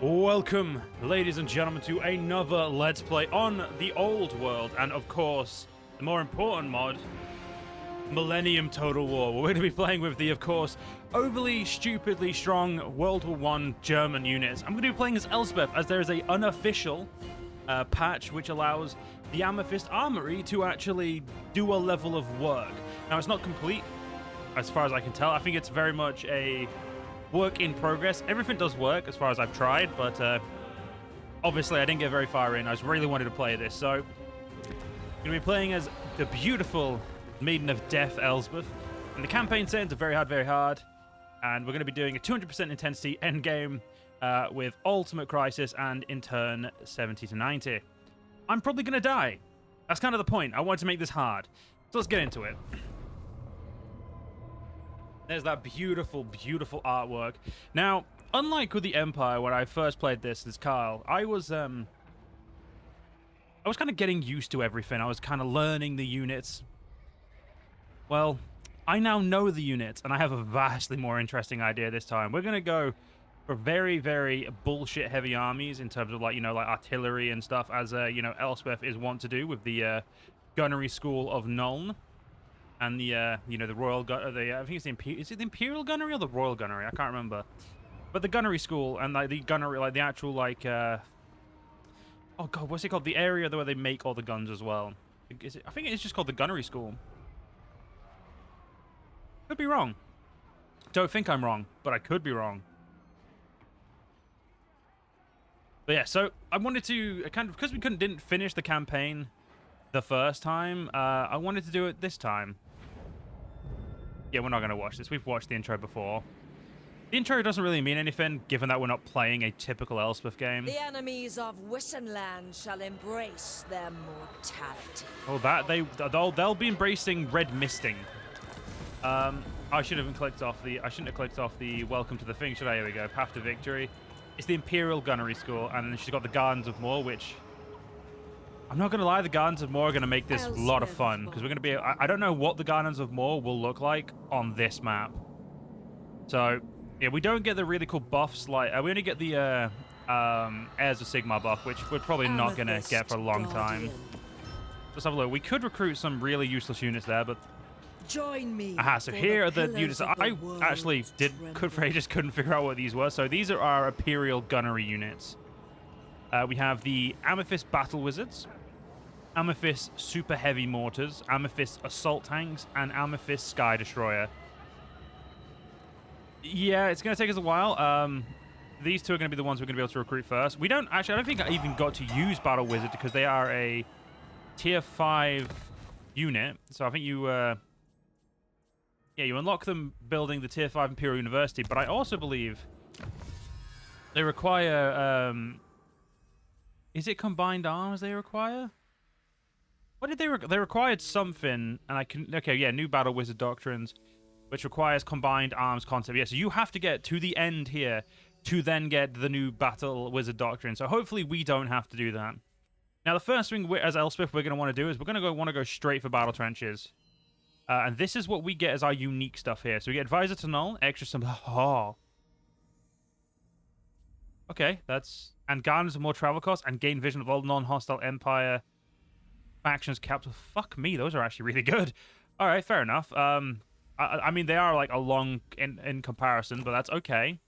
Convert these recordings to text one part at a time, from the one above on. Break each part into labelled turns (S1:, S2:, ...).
S1: Welcome, ladies and gentlemen, to another Let's Play on the old world, and of course, the more important mod, Millennium Total War. We're going to be playing with the, of course, overly stupidly strong World War I German units. I'm going to be playing as Elspeth, as there is a unofficial patch which allows the Amethyst Armoury to actually do a level of work. Now, it's not complete, as far as I can tell. I think it's very much a work in progress. Everything does work as far as I've tried, but obviously I didn't get very far in. I just really wanted to play this, so I'm going to be playing as the beautiful Maiden of Death, Elspeth. And the campaign settings are very hard, and we're going to be doing a 200% intensity endgame with Ultimate Crisis and in turn 70 to 90. I'm probably going to die. That's kind of the point. I wanted to make this hard. So let's get into it. There's that beautiful, beautiful artwork. Now, unlike with the Empire, when I first played this as Kyle, I was kind of getting used to everything. I was kind of learning the units. Well, I now know the units, and I have a vastly more interesting idea this time. We're going to go for very, very bullshit-heavy armies in terms of, like, like artillery and stuff, as, Elspeth is wont to do with the gunnery school of Nuln. And the, the royal I think it's is it the Imperial Gunnery or the Royal Gunnery? I can't remember. But the gunnery school and like the gunnery, like the actual oh god, what's it called? The area where they make all the guns as well. I think it's just called the gunnery school. Could be wrong. Don't think I'm wrong, but I could be wrong. But yeah, so I wanted to because we didn't finish the campaign the first time. I wanted to do it this time. Yeah, we're not going to watch this. We've watched the intro before. The intro doesn't really mean anything, given that we're not playing a typical Elspeth game.
S2: The enemies of Wissenburg shall embrace their mortality.
S1: Oh, they'll be embracing red misting. I shouldn't have clicked off the welcome to the thing, should I? Here we go. Path to victory. It's the Imperial Gunnery School, and then she's got the Gardens of Moor, which I'm not going to lie, the Gardens of Moor are going to make this a lot of fun, because we're going to be... I don't know what the Gardens of Moor will look like on this map. So, yeah, we don't get the really cool buffs, like... we only get the Heirs of Sigmar buff, which we're probably not going to get for a long time. Let's have a look. We could recruit some really useless units there, but...
S2: Join me.
S1: Aha, so here are the units. I actually couldn't figure out what these were. So these are our Imperial Gunnery units. We have the Amethyst Battle Wizards, Amethyst Super Heavy Mortars, Amethyst Assault Tanks, and Amethyst Sky Destroyer. Yeah, it's going to take us a while. These two are going to be the ones we're going to be able to recruit first. I don't think I even got to use Battle Wizard because they are a Tier 5 unit. So I think you unlock them building the Tier 5 Imperial University. But I also believe they require... is it combined arms they require? What did they required something, and I can... Okay, yeah, new Battle Wizard Doctrines, which requires combined arms concept. Yeah, so you have to get to the end here to then get the new Battle Wizard Doctrine. So hopefully we don't have to do that. Now, the first thing as Elspeth we're going to want to do is we're going to want to go straight for Battle Trenches. And this is what we get as our unique stuff here. So we get Advisor to Null, extra some... Oh. Okay, that's... And garners more travel costs and gain vision of all non-hostile Empire factions capped. Fuck me, those are actually really good. All right, fair enough. I mean, they are like a long in comparison, but that's okay.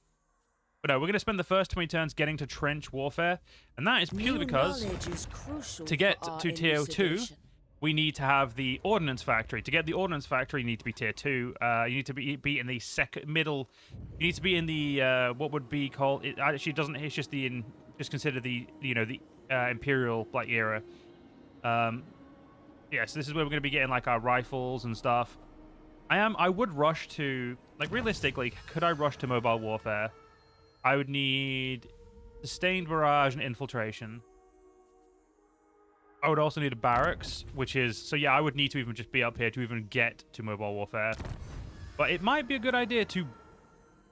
S1: But no, we're going to spend the first 20 turns getting to trench warfare, and that is purely because to get to Tier 2, we need to have the Ordnance Factory. To get the Ordnance Factory, you need to be Tier 2. You need to be in the middle. You need to be in the what would be called. It actually doesn't. It's just the just consider the the Imperial like era. Yeah, so this is where we're going to be getting like our rifles and stuff. I would rush to, like, realistically, could I rush to mobile warfare? I would need sustained barrage and infiltration. I would also need a barracks, which is... So yeah, I would need to even just be up here to even get to mobile warfare. But it might be a good idea to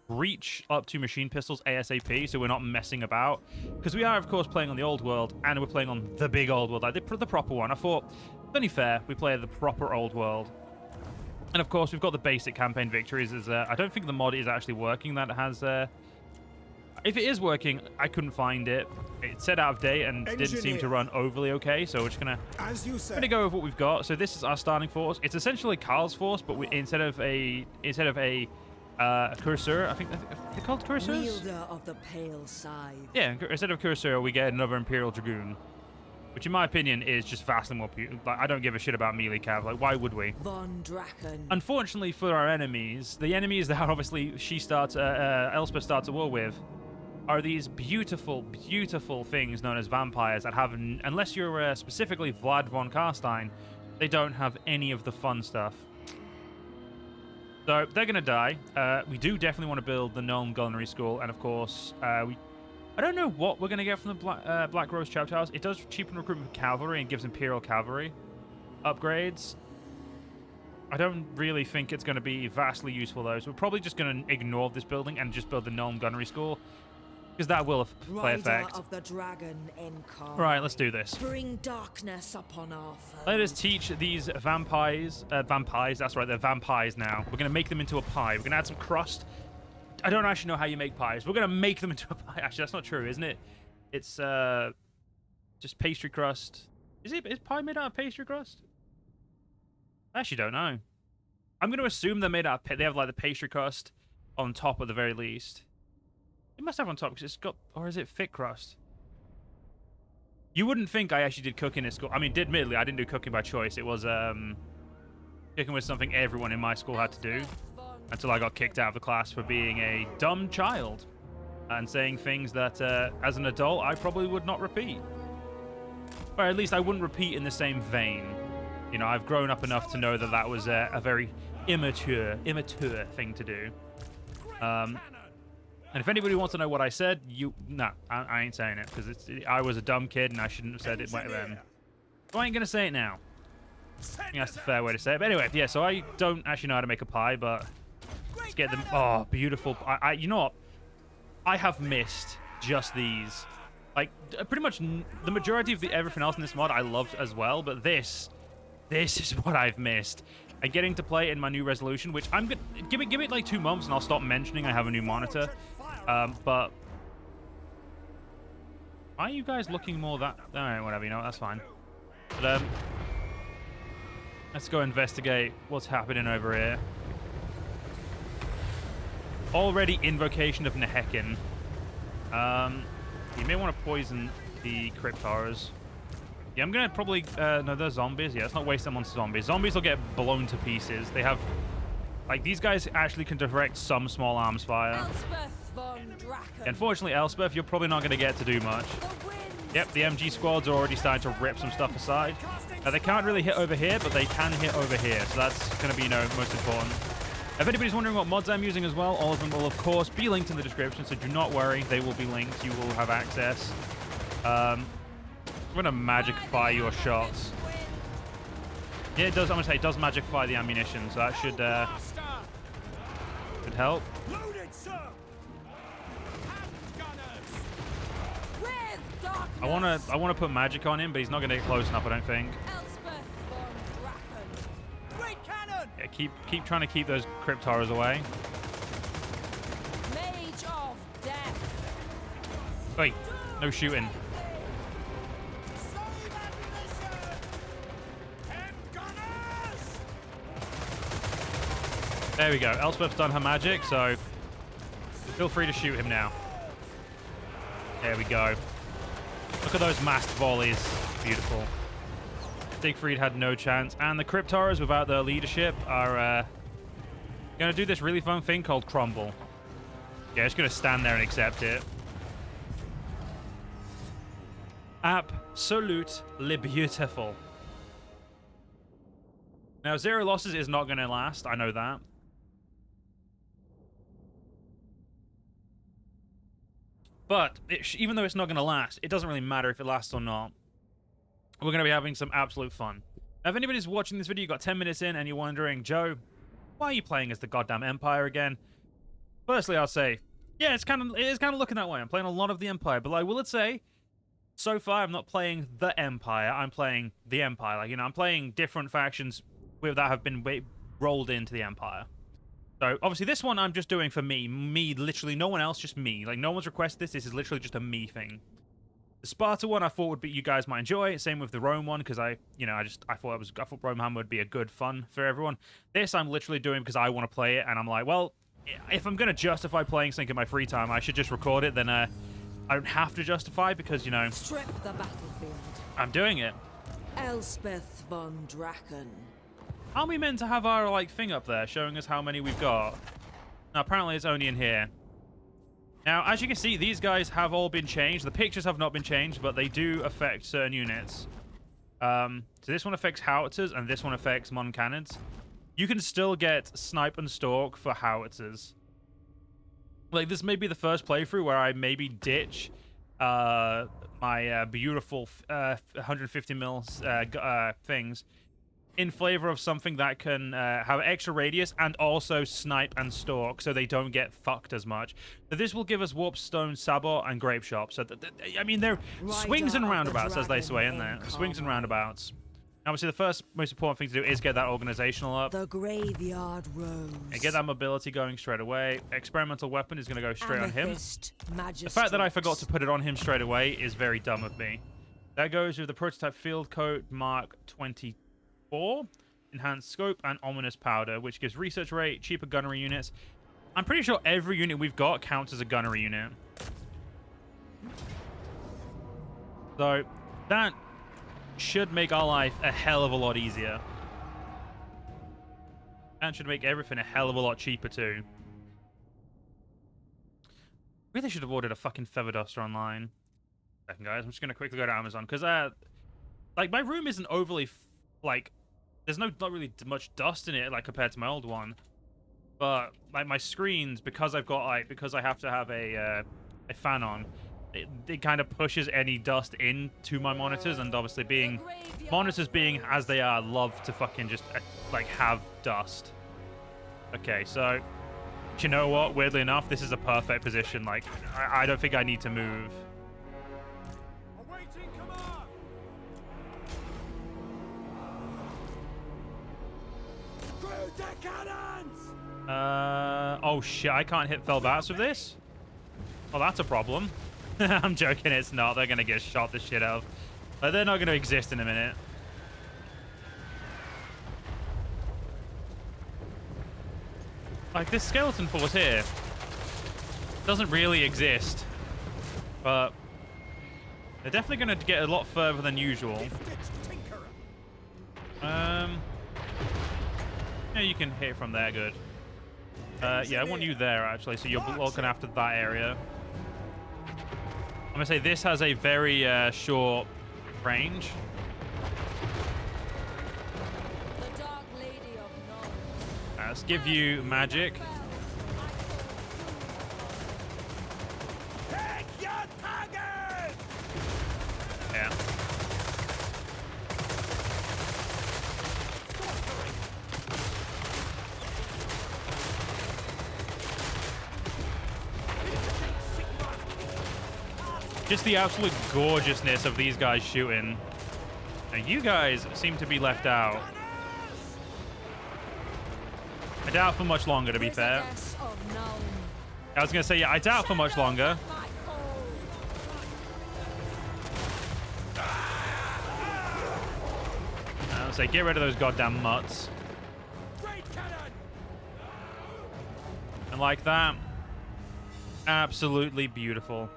S1: reach up to machine pistols ASAP, so we're not messing about. Because we are, of course, playing on the old world, and we're playing on the big old world, like the proper one. I thought, it's only fair we play the proper old world. And of course, we've got the basic campaign victories. I don't think the mod is actually working that has If it is working, I couldn't find it. It said out of date and didn't seem to run overly okay, so we're just gonna go with what we've got. So this is our starting force. It's essentially Karl's force, but instead of a cursor, I think they're called cursors.
S2: Wielder of the pale scythe.
S1: Yeah, instead of cursor, we get another Imperial Dragoon, which in my opinion is just vastly more. Like, I don't give a shit about melee cav. Like, why would we?
S2: Von Draken.
S1: Unfortunately for our enemies, the enemies that obviously Elspeth starts a war with, are these beautiful, beautiful things known as vampires that have, unless you're specifically Vlad von Karstein, they don't have any of the fun stuff. So they're going to die. We do definitely want to build the Nuln Gunnery School, and of course, I don't know what we're going to get from the Black Rose Chapter House. It does cheapen recruitment for cavalry and gives Imperial Cavalry upgrades. I don't really think it's going to be vastly useful, though, so we're probably just going to ignore this building and just build the Nuln Gunnery School, because that will play effect.
S2: Of the dragon incarnate.
S1: Right, let's do this.
S2: Bring darkness upon our foes.
S1: Let us teach these vampires, that's right, they're vampires now. We're going to make them into a pie. We're going to add some crust. I don't actually know how you make pies. We're going to make them into a pie. Actually, that's not true, isn't it? It's just pastry crust. Is pie made out of pastry crust? I actually don't know. I'm going to assume they're made out of, they have like the pastry crust on top at the very least. It must have on top because it's got, or is it thick crust? You wouldn't think I actually did cooking at school. I mean, admittedly, I didn't do cooking by choice. It was, cooking was something everyone in my school had to do until I got kicked out of the class for being a dumb child and saying things that, as an adult, I probably would not repeat. Or at least I wouldn't repeat in the same vein. You know, I've grown up enough to know that that was a very immature thing to do. And if anybody wants to know what I said, I ain't saying it, because I was a dumb kid and I shouldn't have said it then. So I ain't gonna say it now. I think that's the fair way to say it. But anyway, yeah, so I don't actually know how to make a pie, but let's get them. Oh, beautiful. You know what? I have missed just these. Like, pretty much the majority of everything else in this mod I loved as well, but this is what I've missed. And getting to play in my new resolution, which I'm gonna give it like 2 months and I'll stop mentioning I have a new monitor. But why are you guys looking more that? All right, whatever. You know, that's fine. But let's go investigate what's happening over here. Already invocation of Nehekin. You may want to poison the Cryptars. Yeah, I'm gonna probably no, they're zombies. Yeah, let's not waste them on zombies. Zombies will get blown to pieces. They have, like, these guys actually can direct some small arms fire.
S2: Elspeth von Draken.
S1: Unfortunately, Elspeth, you're probably not gonna get to do much. Yep, the MG squads are already starting to rip some stuff aside. Now, they can't really hit over here, but they can hit over here, so that's gonna be, most important. If anybody's wondering what mods I'm using as well, all of them will, of course, be linked in the description, so do not worry. They will be linked. You will have access. I'm gonna magic fire your shots. Yeah, it does. I'm gonna say it does magic fire the ammunition, so that should help. I wanna put magic on him, but he's not gonna get close enough, I don't think. Yeah, keep trying to keep those Cryptars away.
S2: Mage of death.
S1: Wait, no shooting. There we go. Elspeth's done her magic, so feel free to shoot him now. There we go. Look at those massed volleys. Beautiful. Siegfried had no chance. And the Cryptars, without their leadership, are going to do this really fun thing called Crumble. Yeah, just going to stand there and accept it. Absolutely beautiful. Now, 0 losses is not going to last. I know that. But even though it's not going to last, it doesn't really matter if it lasts or not. We're going to be having some absolute fun. Now, if anybody's watching this video, you got 10 minutes in and you're wondering, Joe, why are you playing as the goddamn Empire again? Firstly, I'll say, yeah, it is kind of looking that way. I'm playing a lot of the Empire, but like, will it say, so far I'm not playing the Empire. I'm playing the Empire. Like, I'm playing different factions that have been rolled into the Empire. So, obviously, this one I'm just doing for me. Me, literally, no one else, just me. Like, no one's requested this. This is literally just a me thing. The Sparta one I thought would be you guys might enjoy. Same with the Rome one, because I thought Warhammer would be a good fun for everyone. This I'm literally doing because I want to play it, and I'm like, well, if I'm gonna justify playing something in my free time, I should just record it. Then I don't have to justify because, you know,
S2: Strip the battlefield.
S1: I'm doing it.
S2: Elspeth von Draken.
S1: Aren't we meant to have our like thing up there showing us how many we've got? No, apparently it's only in here. Now, as you can see, these guys have all been changed. The pictures have not been changed, but they do affect certain units. So this one affects howitzers, and this one affects modern cannons. You can still get snipe and stalk for howitzers. Like, this may be the first playthrough where I maybe ditch my beautiful 150 mils things in favor of something that can have extra radius and also snipe and stalk, so they don't get fucked as much. So this will give us Warpstone, Sabot, and Grape Shop. So, I mean, they're swings and roundabouts, as they say in there. Swings and roundabouts. Obviously, the first most important thing to do is get that organizational up.
S2: The Graveyard Rose.
S1: And get that mobility going straight away. Experimental weapon is going to go straight
S2: Amethyst
S1: on him.
S2: Magistrates.
S1: The fact that I forgot to put it on him straight away is very dumb of me. That goes with the prototype field coat Mark 24. Enhanced scope and ominous powder, which gives research rate, cheaper gunnery units. I'm pretty sure every unit we've got counts as a gunnery unit. So that should make our life a hell of a lot easier. And should make everything a hell of a lot cheaper too. Really should have ordered a fucking feather duster online. Second, guys, I'm just gonna quickly go to Amazon because like my room isn't overly like there's not really much dust in it like compared to my old one, but like my screens, because I've got because I have to have a fan on, it kind of pushes any dust into my monitors, and obviously being monitors being as they are, love to fucking just like have dust. Okay, so you know what? Weirdly enough, this is a perfect position. Like I don't think I need to move. Oh shit, I can't hit Felbats with this? Well, that's a problem. I'm joking, it's not. They're gonna get shot the shit out of. Like, they're not gonna exist in a minute. Like, this skeleton force here doesn't really exist. But they're definitely gonna get a lot further than usual. Yeah, you can hit from there, good. Yeah, I want you there, actually, so you're looking after that area. I'm gonna say this has a very short range.
S2: The Dark Lady of Nuln.
S1: Let's give you magic.
S3: Take your target!
S1: Yeah. Just the absolute gorgeousness of these guys shooting. Now, you guys seem to be left out. I doubt for much longer, to be fair. I was going to say, yeah, I doubt for much longer. I would say, get rid of those goddamn mutts. And like that. Absolutely beautiful.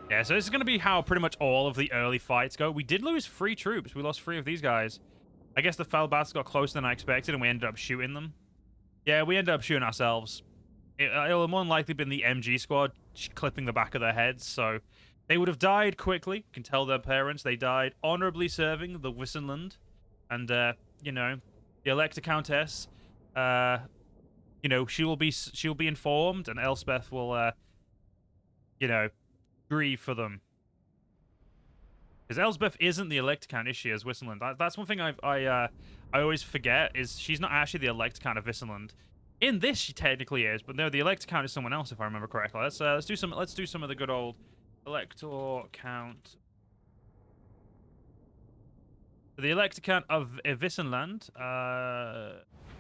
S1: Yeah, so this is going to be how pretty much all of the early fights go. We did lose 3 troops. We lost 3 of these guys. I guess the Felbats got closer than I expected, and we ended up shooting them. Yeah, we ended up shooting ourselves. It'll more than likely been the MG squad clipping the back of their heads, so they would have died quickly. You can tell their parents they died honorably serving the Wissenburg. And, you know, the Elector Countess, you know, she'll be informed, and Elspeth will, you know, grieve for them. Because Elspeth isn't the Elector Count, is she, as Wissenburg? That's one thing I always forget, is she's not actually the Elector Count of Wissenburg. In this, she technically is, but no, the Elector Count is someone else, if I remember correctly. Let's do some of the good old Elector Count. The Elector Count of Wissenburg,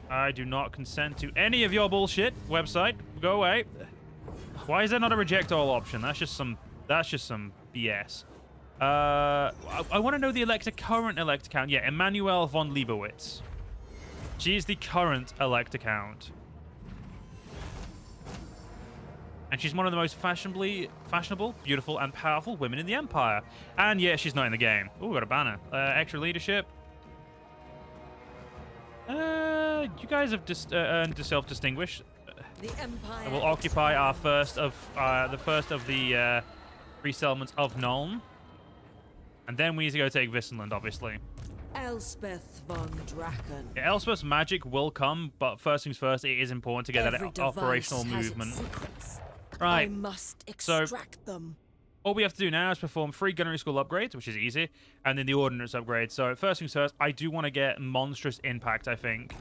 S1: I do not consent to any of your bullshit. Website, go away. Why is there not a reject all option? That's just some BS. I want to know the current elector count. Yeah, Emmanuel von Leibowitz. She is the current elector count. And she's one of the most fashionable, beautiful, and powerful women in the Empire. And yeah, she's not in the game. Ooh, we got a banner. Extra leadership. You guys have earned yourself distinguished.
S2: The Empire
S1: We'll occupy our first of the 3 settlements of Nuln. And then we need to go take Wissenburg, obviously.
S2: Elspeth von Draken.
S1: Yeah, Elspeth's magic will come, but first things first, it is important to get that operational movement. Right.
S2: I must extract them.
S1: All we have to do now is perform 3 gunnery school upgrades, which is easy, and then the ordnance upgrade. So first things first, I do want to get monstrous impact, I think.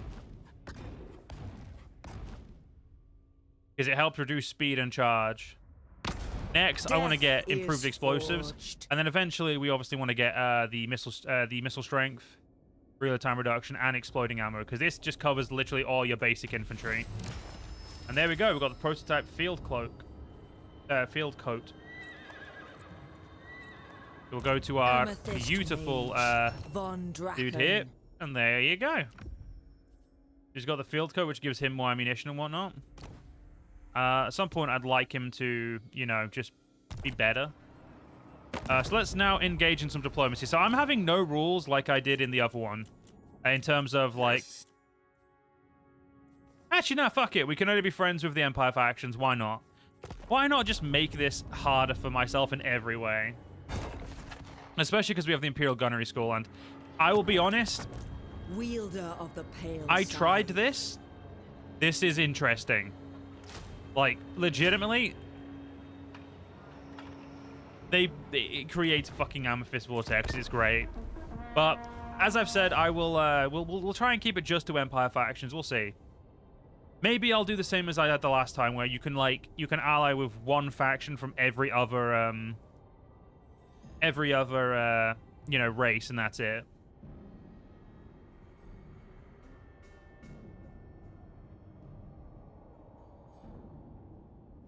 S1: Because it helps reduce speed and charge. Next, I want to get improved explosives,
S2: forged.
S1: and then eventually we obviously want to get the missile strength, reload time reduction, and exploding ammo, because this just covers literally all your basic infantry. And there we go. We've got the prototype field coat. We'll go to our
S2: Amethyst
S1: beautiful
S2: von Draken.
S1: dude here, and there you go. He's got the field coat, which gives him more ammunition and whatnot. At some point, I'd like him to, you know, just be better. So let's now engage in some diplomacy. So I'm having no rules like I did in the other one. In terms of, like... Actually, no, fuck it. We can only be friends with the Empire factions. Why not? Why not just make this harder for myself in every way? Especially because we have the Imperial Gunnery School, and I will be honest...
S2: Wielder of the Pale
S1: I
S2: Side.
S1: tried this. This is interesting. Like, legitimately, it creates a fucking Amethyst Vortex. It's great. But, as I've said, I will, we'll try and keep it just to Empire factions. We'll see. Maybe I'll do the same as I had the last time, where you can ally with one faction from every other, you know, race, and that's it.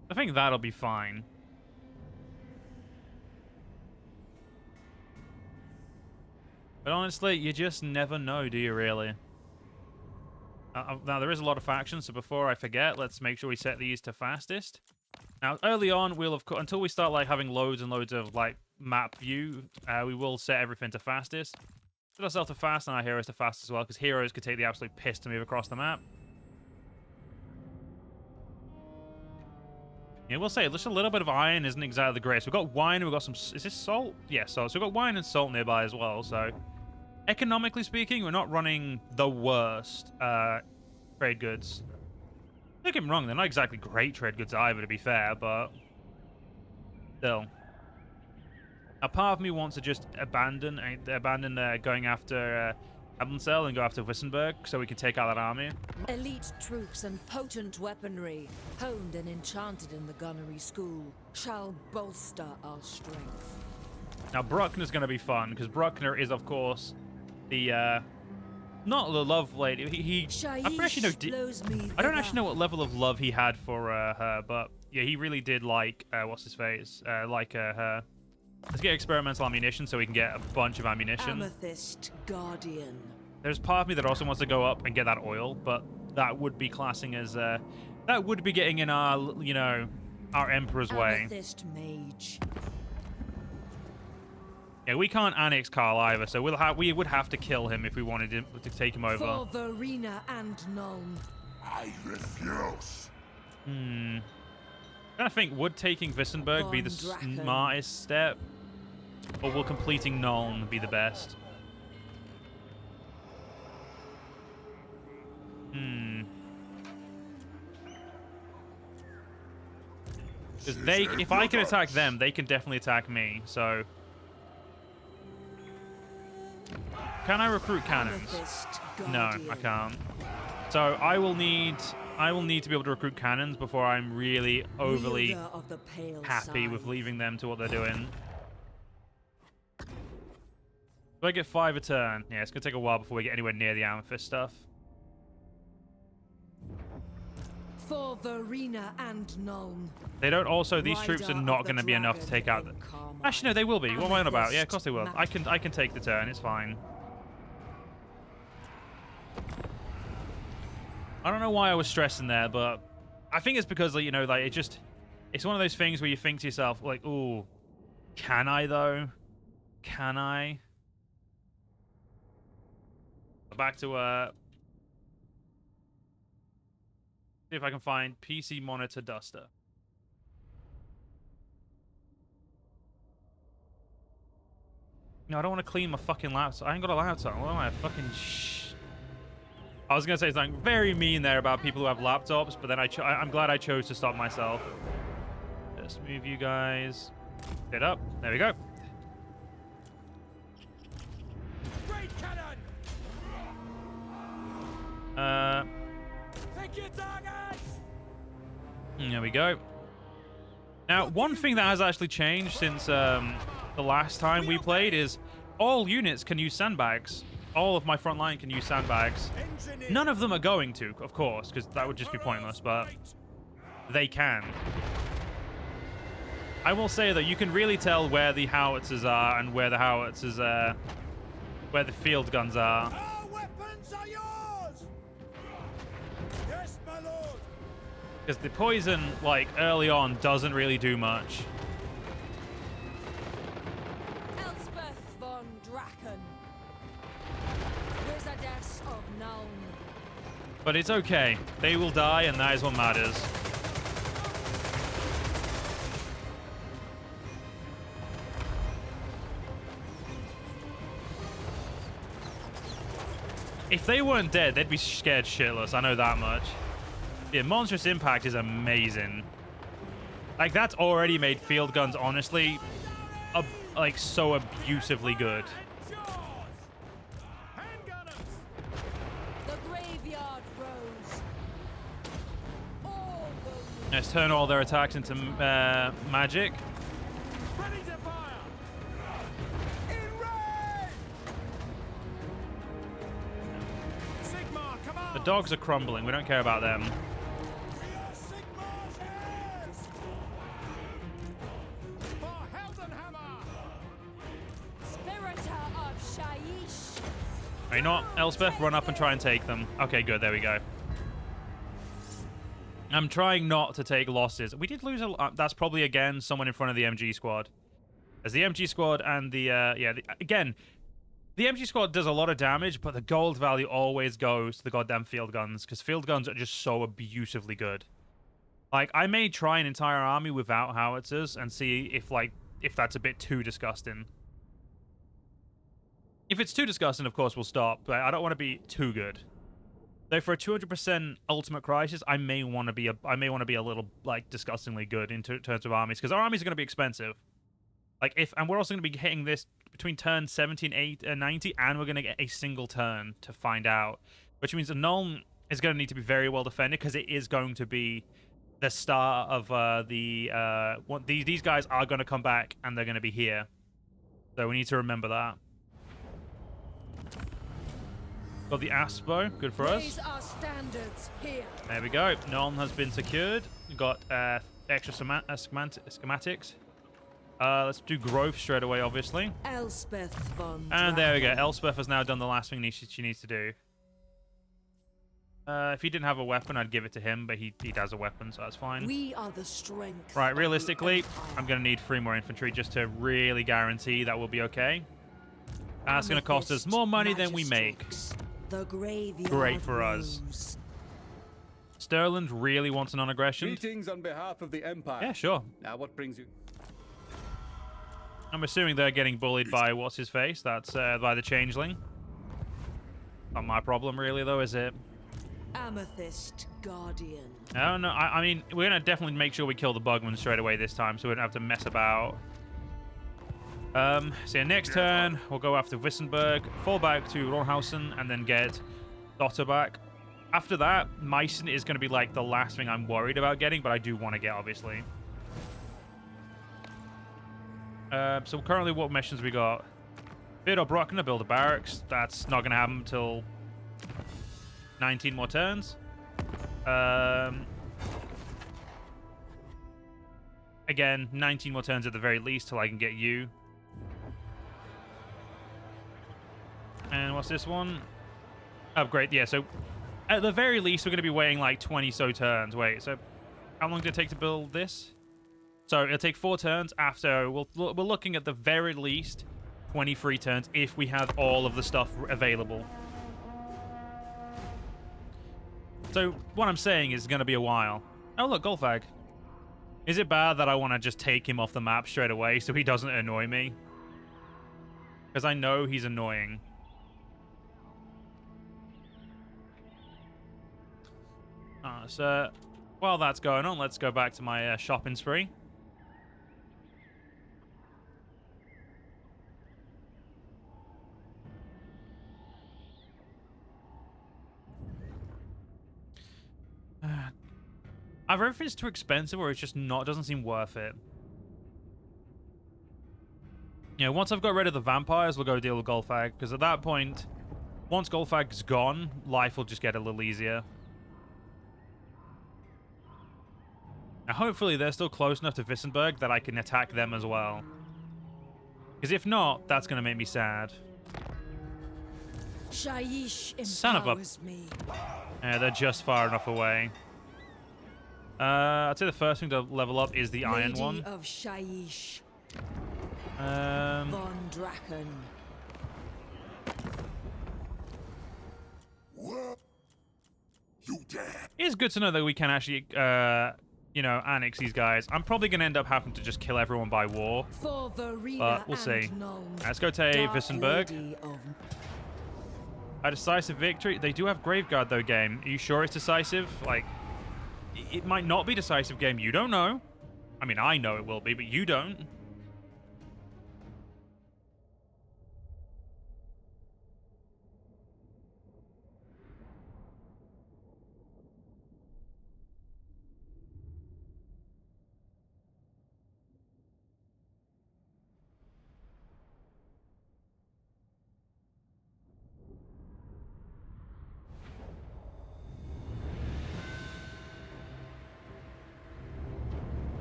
S1: I think that'll be fine. But honestly, you just never know, do you really? Now, there is a lot of factions, so before I forget, let's make sure we set these to fastest. Now, early on, we'll, of course, until we start, like, having loads and loads of, like, map view, we will set everything to fastest. Set ourselves to fast and our heroes to fast as well, because heroes could take the absolute piss to move across the map. Yeah, we'll say, just a little bit of iron isn't exactly the greatest. We've got wine, we've got some... Is this salt? Yeah, salt. So we've got wine and salt nearby as well, so... Economically speaking, we're not running the worst trade goods. Don't get me wrong, they're not exactly great trade goods either, to be fair, but... Still. A part of me wants to just abandon going after... Abensel and go after Wissenburg so we can take out that army.
S2: Elite troops and potent weaponry, honed and enchanted in the gunnery school, shall bolster our strength.
S1: Now, Bruckner's going to be fun, because Bruckner is, of course, the, not the love lady. I don't actually know what level of love he had for her, but, yeah, he really did like, what's his face? Like her. Let's get experimental ammunition so we can get a bunch of ammunition.
S2: Amethyst Guardian.
S1: There's part of me that also wants to go up and get that oil, but that would be classing as, that would be getting in our, you know, our Emperor's way.
S2: Amethyst Mage.
S1: Yeah, we can't annex Karl either, so we would have to kill him if we wanted to take him over.
S2: For Verena and Nuln.
S3: I refuse.
S1: I'm trying to think, would taking Wissenburg be the smartest step? Or will completing Nuln be the best? Because if I can attack them, they can definitely attack me, so... Can I recruit cannons? No, I can't. So I will need to be able to recruit cannons before I'm really overly happy with leaving them to what they're doing. Do I get 5 a turn? Yeah, it's going to take a while before we get anywhere near the Amethyst stuff.
S2: For Verena and Nuln.
S1: They don't also, these troops are
S2: Rider
S1: not
S2: of the
S1: going to be enough to
S2: dragon
S1: take out
S2: in
S1: the...
S2: Carmine.
S1: Actually, no, they will be. What am I on about? Yeah, of course they will.
S2: Amethyst
S1: I can take the turn. It's fine. I don't know why I was stressing there, but I think it's because, like, you know, like, it's one of those things where you think to yourself, like, ooh, can I, though? Can I? Back to, see if I can find PC monitor duster. No, I don't want to clean my fucking laptop. I ain't got a laptop. What am I, fucking I was going to say something very mean there about people who have laptops, but then I'm glad I chose to stop myself. Just move you guys. Get up. There we go.
S4: Great cannon! Pick your targets!
S1: There we go. Now, one thing that has actually changed since the last time we played is all units can use sandbags. All of my front line can use sandbags. None of them are going to, of course, because that would just be pointless, but they can. I will say, though, you can really tell where the howitzers are and where the howitzers where the field guns are.
S4: Our weapons are yours! Yes, my lord!
S1: Because the poison, like, early on, doesn't really do much.
S2: Elspeth von Draken. Wizardess of Nuln.
S1: But it's okay. They will die, and that is what matters. If they weren't dead, they'd be scared shitless. I know that much. Yeah, Monstrous Impact is amazing. Like, that's already made field guns, honestly, like, so abusively good.
S2: The graveyard rose. All will
S1: Let's turn all their attacks into magic.
S4: Ready to fire! In range! Sigmar, come on!
S1: The dogs are crumbling. We don't care about them.
S4: We are Sigmar's heirs! For Heldenhammer!
S2: Spirita of Shaiish.
S1: Are you not, Elspeth? Run up and try and take them. Okay, good. There we go. I'm trying not to take losses. We did lose a lot. That's probably, again, someone in front of the MG squad. As the MG squad and the, again, the MG squad does a lot of damage, but the gold value always goes to the goddamn field guns, because field guns are just so abusively good. Like, I may try an entire army without howitzers and see if that's a bit too disgusting. If it's too disgusting, of course, we'll stop, but I don't want to be too good. Though for a 200% ultimate crisis, I may want to be a little, like, disgustingly good in terms of armies, because our armies are going to be expensive. Like, and we're also going to be hitting this between turn 17, 8, and 90, and we're going to get a single turn to find out, which means the Nuln is going to need to be very well defended, because it is going to be the start of these guys are going to come back, and they're going to be here. So we need to remember that. Got the Aspo, good for
S2: Raise
S1: us.
S2: our standards here.
S1: There we go. Nuln has been secured. We've got extra schematics. Let's do growth straight away, obviously.
S2: Elspeth von
S1: And there we go.
S2: Draken.
S1: Elspeth has now done the last thing she needs to do. If he didn't have a weapon, I'd give it to him, but he does a weapon, so that's fine.
S2: We are the strength.
S1: Right,
S2: of
S1: realistically,
S2: the Empire.
S1: I'm going to need 3 more infantry just to really guarantee that we'll be okay. That's going to cost us more money than we make.
S2: Magistrix, The graveyard
S1: Great for us.
S2: rose.
S1: Sterland really wants an non-aggression.
S5: Greetings on behalf of the Empire.
S1: Yeah, sure.
S5: Now, what brings you?
S1: I'm assuming they're getting bullied by what's-his-face. That's by the Changeling. Not my problem, really, though, is it?
S2: Amethyst Guardian.
S1: No, no. I mean, we're going to definitely make sure we kill the Bugman straight away this time, so we don't have to mess about. So yeah, next turn, we'll go after Wissenburg, fall back to Ronhausen, and then get Dotter back. After that, Meissen is going to be, like, the last thing I'm worried about getting, but I do want to get, obviously. So currently, what missions we got? Theodore Brockner, build a barracks. That's not going to happen until 19 more turns. Again, 19 more turns at the very least till I can get you. And what's this one? Oh, great. Yeah, so at the very least, we're going to be waiting like 20 so turns. Wait, so how long did it take to build this? So it'll take 4 turns after. We're looking at the very least 23 turns if we have all of the stuff available. So what I'm saying is going to be a while. Oh, look, Golfag. Is it bad that I want to just take him off the map straight away so he doesn't annoy me? Because I know he's annoying. So while that's going on, let's go back to my shopping spree. Either everything's too expensive or it's just not, doesn't seem worth it. You know, once I've got rid of the vampires, we'll go deal with Golfag, because at that point, once Golfag's gone, life will just get a little easier. Now, hopefully they're still close enough to Wissenburg that I can attack them as well. Because if not, that's going to make me sad. Son of a... Yeah, they're just far enough away. I'd say the first thing to level up is the iron one.
S2: Of Shaiish. Von Draken.
S3: What? You dead?
S1: It's good to know that we can actually, you know, annex these guys. I'm probably going to end up having to just kill everyone by war. But we'll see. Let's go to Wissenburg. A decisive victory. They do have Graveguard, though, game. Are you sure it's decisive? Like, it might not be decisive, game. You don't know. I mean, I know it will be, but you don't.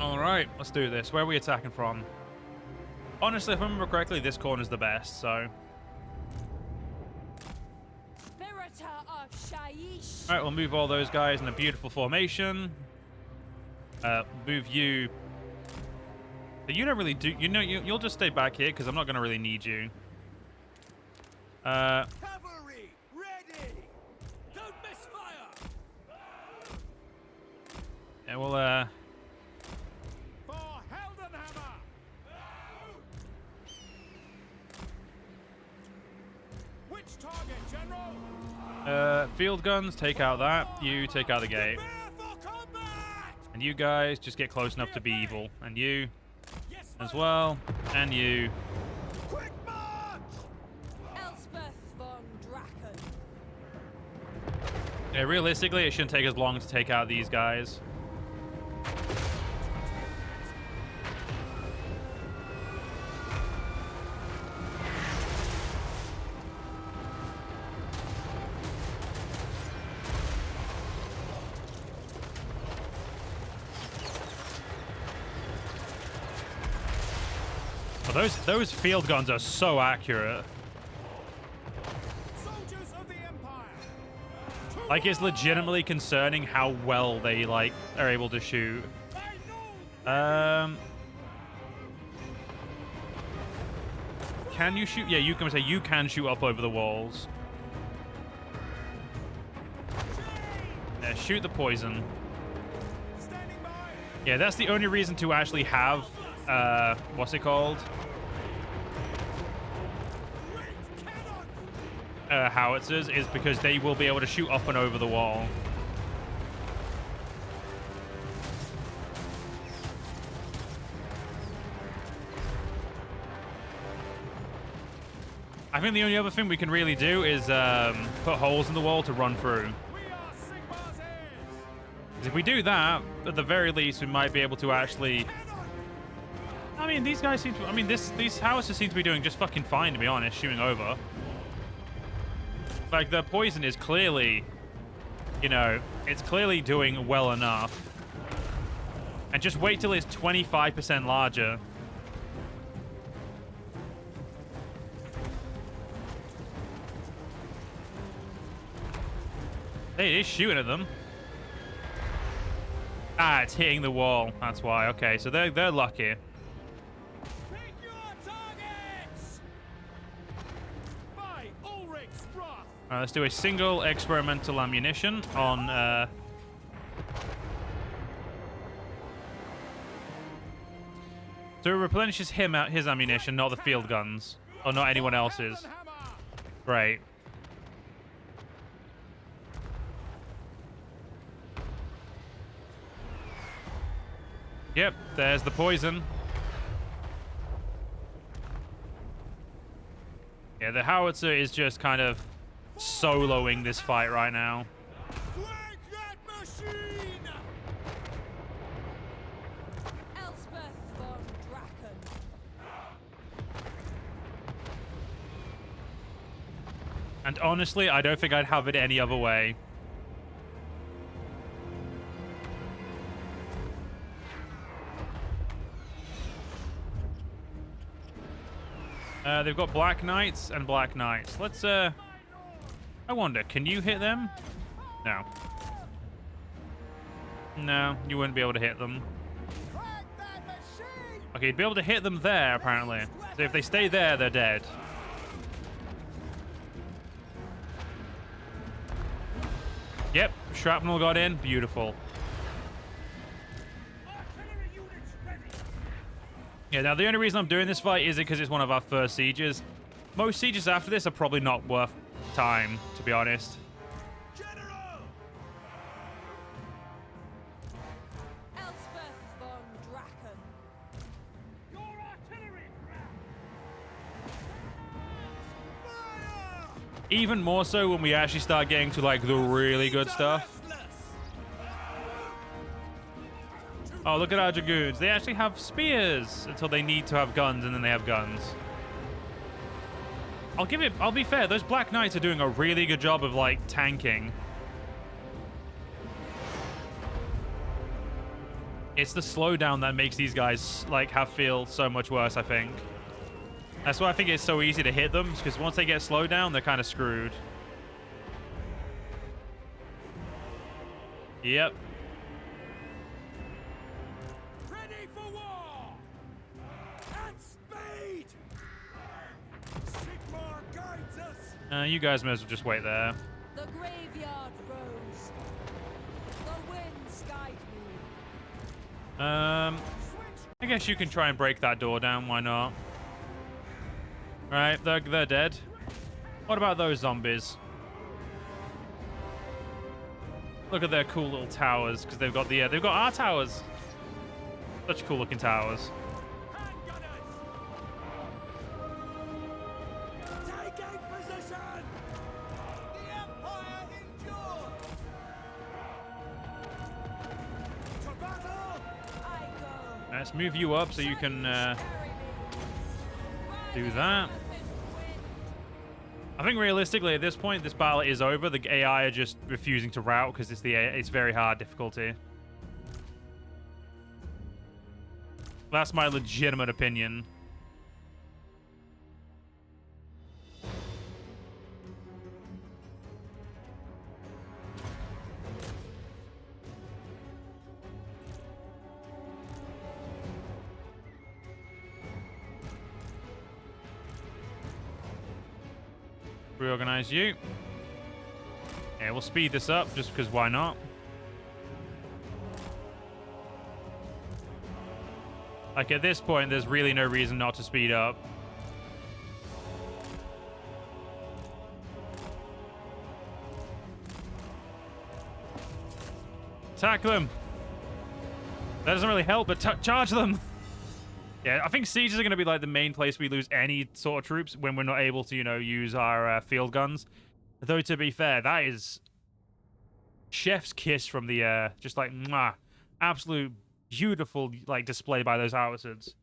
S1: Alright, let's do this. Where are we attacking from? Honestly, if I remember correctly, this corner's the best, so... Alright, we'll move all those guys in a beautiful formation. Move you... But you don't really do... You know, you'll just stay back here, because I'm not going to really need you.
S4: Cavalry, ready! Don't miss fire!
S1: Yeah, we'll, field guns, take out that. You take out the gate. And you guys just get close enough to be evil. And you as well. And you.
S4: Quick march!
S2: Elspeth von Draken.
S1: Yeah, realistically, it shouldn't take as long to take out these guys. Those field guns are so accurate.
S4: Soldiers of the Empire.
S1: Like, it's legitimately concerning how well they, like, are able to shoot. Can you shoot? Yeah, you can say you can shoot up over the walls. Yeah, shoot the poison. Yeah, that's the only reason to actually have, what's it called? Howitzers, is because they will be able to shoot up and over the wall. I think the only other thing we can really do is put holes in the wall to run through. If we do that, at the very least, we might be able to actually... I mean, these guys seem to... I mean, these howitzers seem to be doing just fucking fine, to be honest, shooting over. Like, the poison is clearly, you know, it's clearly doing well enough. And just wait till it's 25% larger. Hey, it is shooting at them. Ah, it's hitting the wall. That's why. Okay, so they're lucky.
S4: Pick your targets! By Ulrich's wrath!
S1: Let's do a single experimental ammunition on... So it replenishes him out his ammunition, not the field guns. Or not anyone else's. Great. Yep, there's the poison. Yeah, the howitzer is just kind of soloing this fight right now.
S4: Flank that machine!
S2: Elspeth von Draken.
S1: And honestly, I don't think I'd have it any other way. They've got Black Knights and Black Knights. Let's, I wonder, can you hit them? No. No, you wouldn't be able to hit them. Okay, you'd be able to hit them there, apparently. So if they stay there, they're dead. Yep, shrapnel got in. Beautiful. Yeah, now the only reason I'm doing this fight is because it's one of our first sieges. Most sieges after this are probably not worth time, to be honest.
S4: General!
S2: Elspeth von Draken.
S4: Your artillery! Fire!
S1: Even more so when we actually start getting to, like, the really good stuff. Oh, look at our dragoons. They actually have spears until they need to have guns, and then they have guns. I'll be fair, those Black Knights are doing a really good job of, like, tanking. It's the slowdown that makes these guys, like, feel so much worse, I think. That's why I think it's so easy to hit them, because once they get slowed down, they're kind of screwed. Yep.
S4: Ready for war! At speed! Sigmar guides us!
S1: You guys may as well just wait there.
S2: The graveyard rose. The winds guide me.
S1: I guess you can try and break that door down. Why not? Right, they're dead. What about those zombies? Look at their cool little towers, because they've got our towers. Such cool looking towers.
S4: Taking position! The Empire endures! To battle!
S2: I go.
S1: Let's move you up so you can
S2: Carry me.
S1: do that. I think realistically at this point, this battle is over. The AI are just refusing to rout because it's very hard difficulty. That's my legitimate opinion. Reorganize you. Yeah, we'll speed this up just because why not? Like at this point, there's really no reason not to speed up. Attack them. That doesn't really help, but charge them. Yeah, I think sieges are going to be like the main place we lose any sort of troops when we're not able to, use our field guns. Though, to be fair, that is chef's kiss from the just like, mwah, absolute beautiful like display by those howitzers.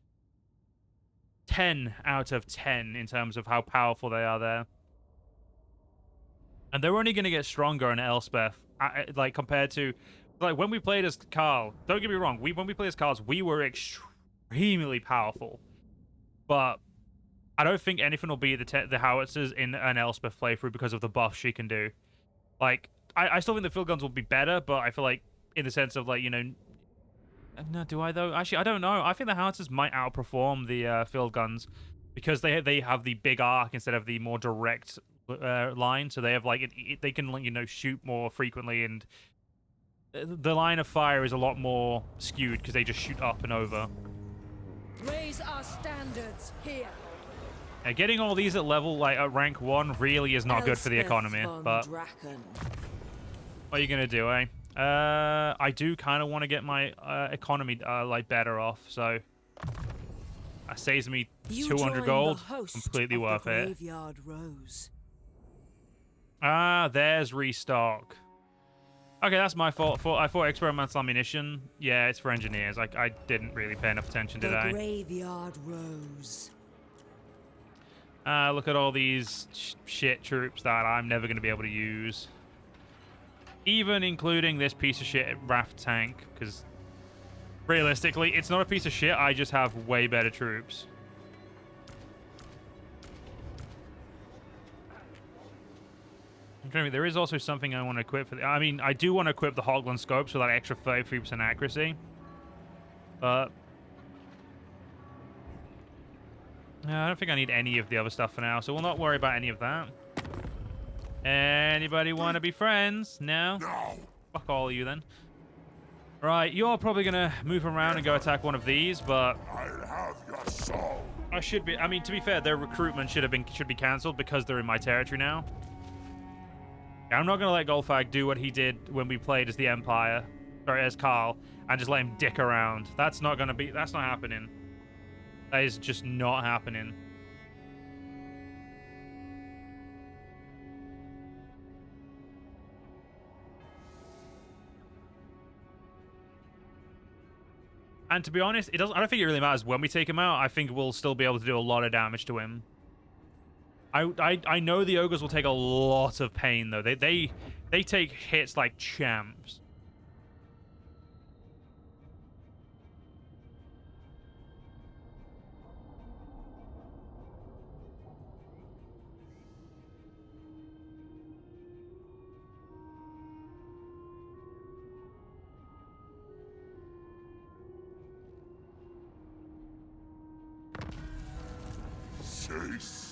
S1: 10 out of 10 in terms of how powerful they are there. And they're only going to get stronger in Elspeth, like compared to Like, when we played as Carl, don't get me wrong, when we played as Carls, we were extremely powerful. But I don't think anything will beat the howitzers in an Elspeth playthrough because of the buff she can do. Like, I still think the field guns will be better, but I feel like, in the sense of, like, you know... No, do I, though? Actually, I don't know. I think the howitzers might outperform the field guns because they have the big arc instead of the more direct line. So they have, like, they can, you know, shoot more frequently, and the line of fire is a lot more skewed because they just shoot up and over.
S2: Raise our standards here.
S1: Getting all these at level, like, at rank 1 really is not good for the
S2: Elspeth
S1: economy,
S2: von
S1: but
S2: Draken.
S1: what are you gonna do, eh? I do kind of want to get my economy, like, better off, so that saves me 200 gold. Completely worth it.
S2: Graveyard Rose.
S1: Ah, there's restock. Okay, that's my fault. I thought experimental ammunition. Yeah, it's for engineers. I didn't really pay enough attention, did I?
S2: The Graveyard Rose.
S1: Look at all these shit troops that I'm never going to be able to use. Even including this piece of shit raft tank, because realistically, it's not a piece of shit. I just have way better troops. There is also something I want to equip for I mean, I do want to equip the Hoglund scopes for that extra 33% accuracy. But I don't think I need any of the other stuff for now, so we'll not worry about any of that. Anybody want to be friends? No?
S3: No.
S1: Fuck all of you then. Right, you're probably going to move around and go attack one of these, but
S3: I'll have your soul.
S1: I mean, to be fair, their recruitment should be cancelled because they're in my territory now. I'm not going to let Golfag do what he did when we played as the Empire, or as Carl, and just let him dick around. That's not happening. That is just not happening. And to be honest, I don't think it really matters when we take him out. I think we'll still be able to do a lot of damage to him. I know the ogres will take a lot of pain though. They take hits like champs.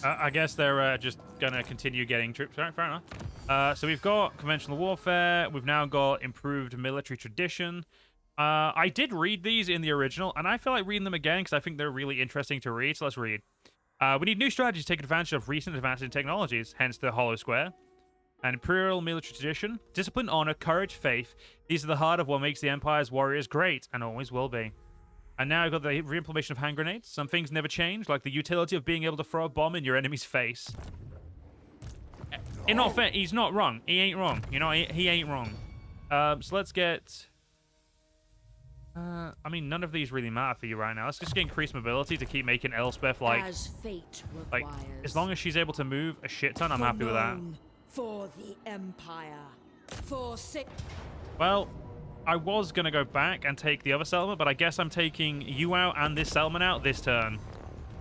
S1: I guess they're just going to continue getting troops. Right, fair enough. So we've got conventional warfare. We've now got improved military tradition. I did read these in the original, and I feel like reading them again because I think they're really interesting to read. So let's read. We need new strategies to take advantage of recent advances in technologies, hence the hollow square. An imperial military tradition. Discipline, honor, courage, faith. These are the heart of what makes the Empire's warriors great, and always will be. And now I've got the re-implementation of hand grenades. Some things never change, like the utility of being able to throw a bomb in your enemy's face. In not fair, he's not wrong. He ain't wrong. You know, he ain't wrong. So let's get... I mean, none of these really matter for you right now. Let's just get increased mobility to keep making Elspeth, like...
S2: As fate requires.
S1: Like, as long as she's able to move a shit ton, I'm happy with that.
S2: For the Empire. For
S1: Well... I was going to go back and take the other settlement, but I guess I'm taking you out and this settlement out this turn.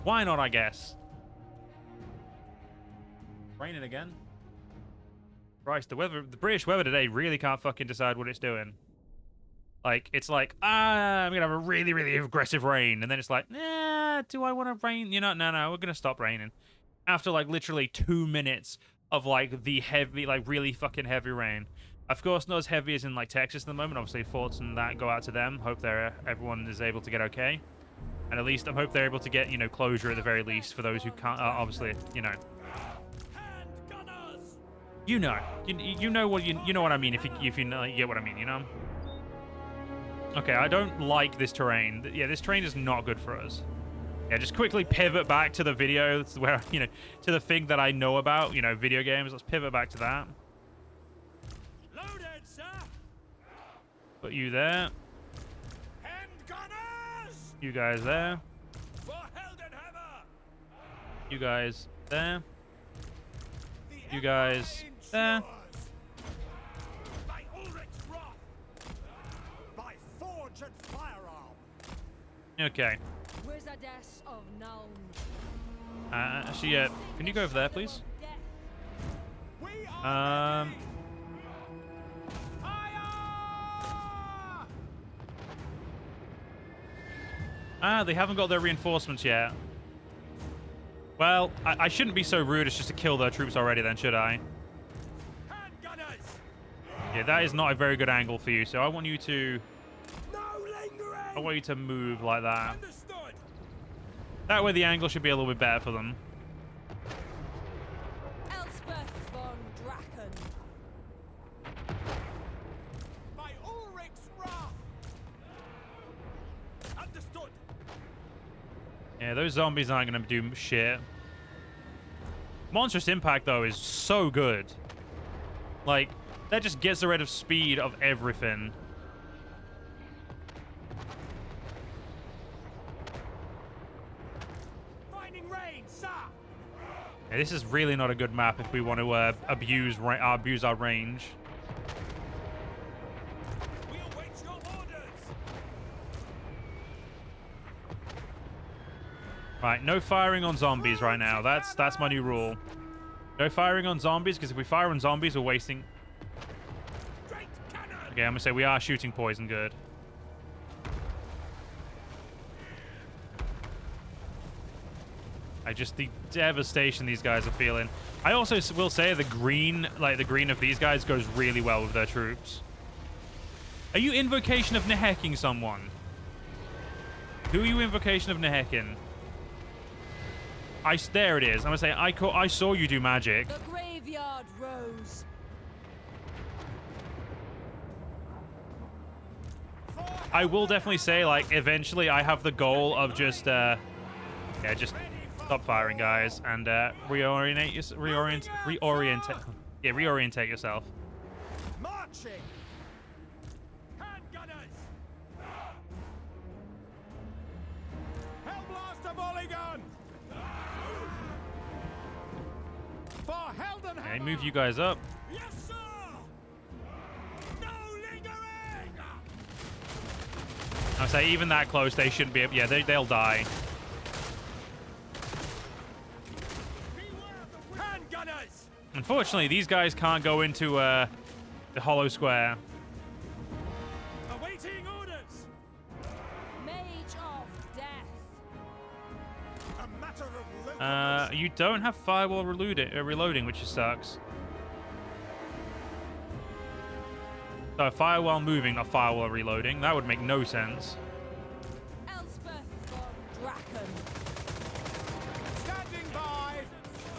S1: Why not, I guess? Raining again. Christ, the British weather today really can't fucking decide what it's doing. Like, it's like, I'm going to have a really, really aggressive rain. And then it's like, nah, do I want to rain? You know, no, we're going to stop raining. After, like, literally 2 minutes of, like, the heavy, like, really fucking heavy rain. Of course, not as heavy as in, like, Texas at the moment. Obviously, thoughts and that go out to them. Hope everyone is able to get okay. And at least I hope they're able to get, you know, closure at the very least for those who can't, obviously, you know. You know. You know what you know what I mean if you know, you get what I mean, you know? Okay, I don't like this terrain. Yeah, this terrain is not good for us. Yeah, just quickly pivot back to the video where, you know, to the thing that I know about, you know, video games. Let's pivot back to that. Put you there. You guys there. You guys there. You guys there. Okay.
S2: Wizardess of Nuln.
S1: Actually, can you go over there, please?
S4: We are
S1: Um, they haven't got their reinforcements yet. Well, I shouldn't be so rude as just to kill their troops already then, should I? Yeah, that is not a very good angle for you, so I want you to... I want you to move like that.
S4: Understood.
S1: That way the angle should be a little bit better for them.
S2: Elspeth von Draken.
S4: By Ulrich's wrath. Understood.
S1: Yeah, those zombies aren't going to do shit. Monstrous Impact, though, is so good. Like, that just gets rid of speed of everything.
S4: Finding rain, sir.
S1: Yeah, this is really not a good map if we want to abuse our range.
S4: We await your orders.
S1: Right, no firing on zombies right now. That's my new rule. No firing on zombies, because if we fire on zombies, we're wasting...
S4: Great cannon.
S1: Okay, I'm going to say we are shooting poison good. Just the devastation these guys are feeling. I also will say the green, like the green of these guys goes really well with their troops. Are you Invocation of Nehecking someone? Who are you Invocation of Nehecking? There it is. I'm gonna say I saw you do magic.
S2: The graveyard rose.
S1: I will definitely say, like, eventually I have the goal of just yeah, just stop firing, guys, and reorientate yourself.
S4: Marching. Handgunners. Hellblaster volley gun. For Helden.
S1: Okay, move you guys up.
S4: Yes, sir. No lingering.
S1: I say even that close, they shouldn't be. Yeah, they'll die.
S4: Handgunners.
S1: Unfortunately, these guys can't go into the hollow square.
S4: Awaiting orders.
S2: Mage of Death.
S4: A matter of local.
S1: You don't have firewall reloading, which sucks. So firewall moving, not firewall reloading. That would make no sense.
S2: Elspeth von Draken.
S4: Standing by.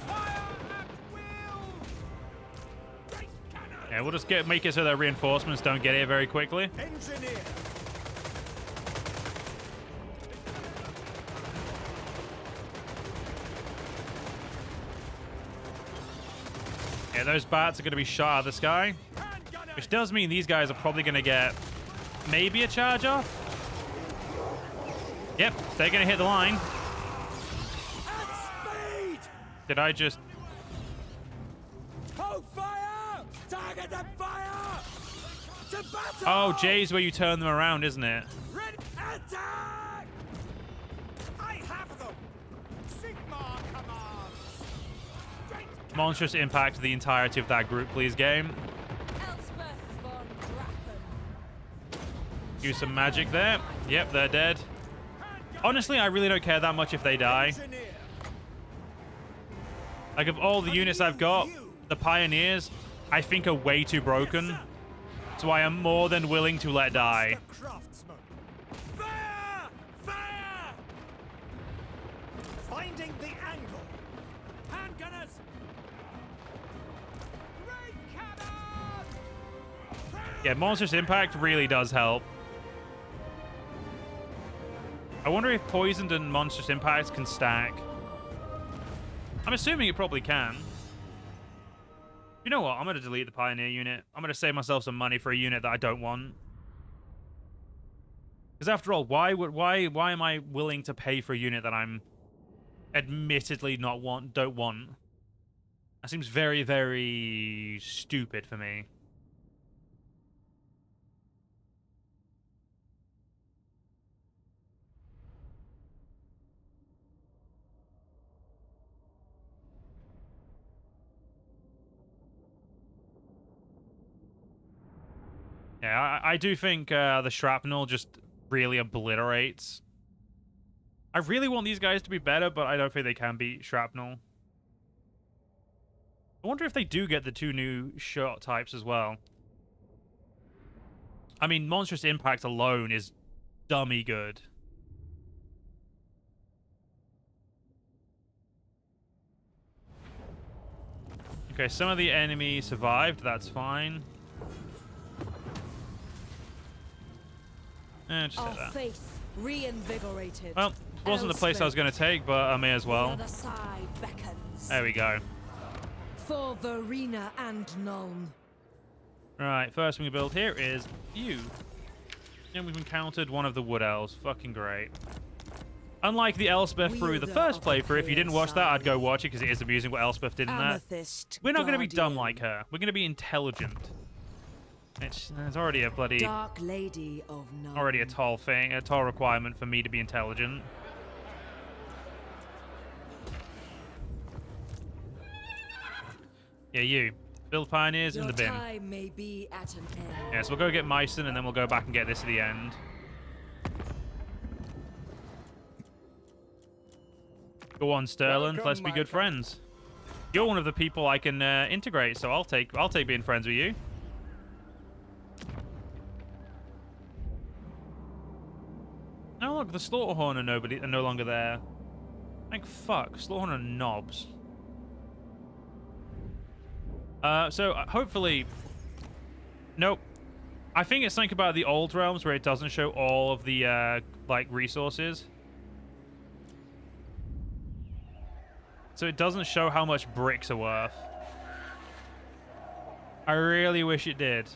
S4: Fire at will. Great cannon.
S1: Yeah, we'll just make it so that reinforcements don't get here very quickly.
S4: Engineer.
S1: Yeah, those bats are going to be shot out of the sky.
S4: Handgunners.
S1: Which does mean these guys are probably going to get maybe a charge off. Yep, they're going to hit the line.
S4: At speed.
S1: Did I just...
S4: Hold fire. Target and fire. To battle.
S1: Oh, Jay's where you turn them around, isn't it?
S4: Ready. Attack. I have them. Sigmar commands. Great.
S1: Monstrous Impact to the entirety of that group, please, game.
S2: Elspeth von Draken.
S1: Use some magic there. Yep, they're dead. Honestly, I really don't care that much if they die.
S4: Engineer.
S1: Like, of all the units I've got, the Pioneers, I think are way too broken. So I am more than willing to let die.
S4: The craftsman. Fire! Fire! Finding the angle. Handgunners. Great cannon!
S1: Yeah, Monstrous Impact really does help. I wonder if Poisoned and Monstrous Impact can stack. I'm assuming it probably can. You know what? I'm going to delete the Pioneer unit. I'm going to save myself some money for a unit that I don't want. Because after all, why am I willing to pay for a unit that I'm admittedly don't want? That seems very, very stupid for me. Yeah, I do think the shrapnel just really obliterates. I really want these guys to be better, but I don't think they can beat shrapnel. I wonder if they do get the 2 new shot types as well. I mean, Monstrous Impact alone is dummy good. Okay, some of the enemy survived. That's fine. Just hit
S2: Our
S1: that.
S2: faith reinvigorated.
S1: Well, wasn't the place I was going to take, but I may as well.
S2: The other side beckons.
S1: There we go.
S2: For Verena and Nuln.
S1: Right, first thing we build here is you. And we've encountered one of the Wood Elves. Fucking great. Unlike the Elspeth through the first playthrough, if you didn't watch that, I'd go watch it because it is amusing what Elspeth did in that.
S2: Amethyst
S1: We're not going to be dumb
S2: Guardian.
S1: like her. We're going to be intelligent. There's already a bloody...
S2: Dark Lady of Nuln.
S1: Already a tall thing, a tall requirement for me to be intelligent. Yeah, you. Build Pioneers in
S2: Your
S1: the bin.
S2: time may be at an end.
S1: Yeah, so we'll go get Myson and then we'll go back and get this at the end. Go on, Sterling.
S5: Welcome,
S1: Let's be
S5: my
S1: good friends. You're one of the people I can integrate, so I'll take being friends with you. Oh look, the Slaughterhorn are no longer there. Thank fuck, Slaughterhorn are knobs. So hopefully, nope. I think it's something about the old realms where it doesn't show all of the like resources. So it doesn't show how much bricks are worth. I really wish it did.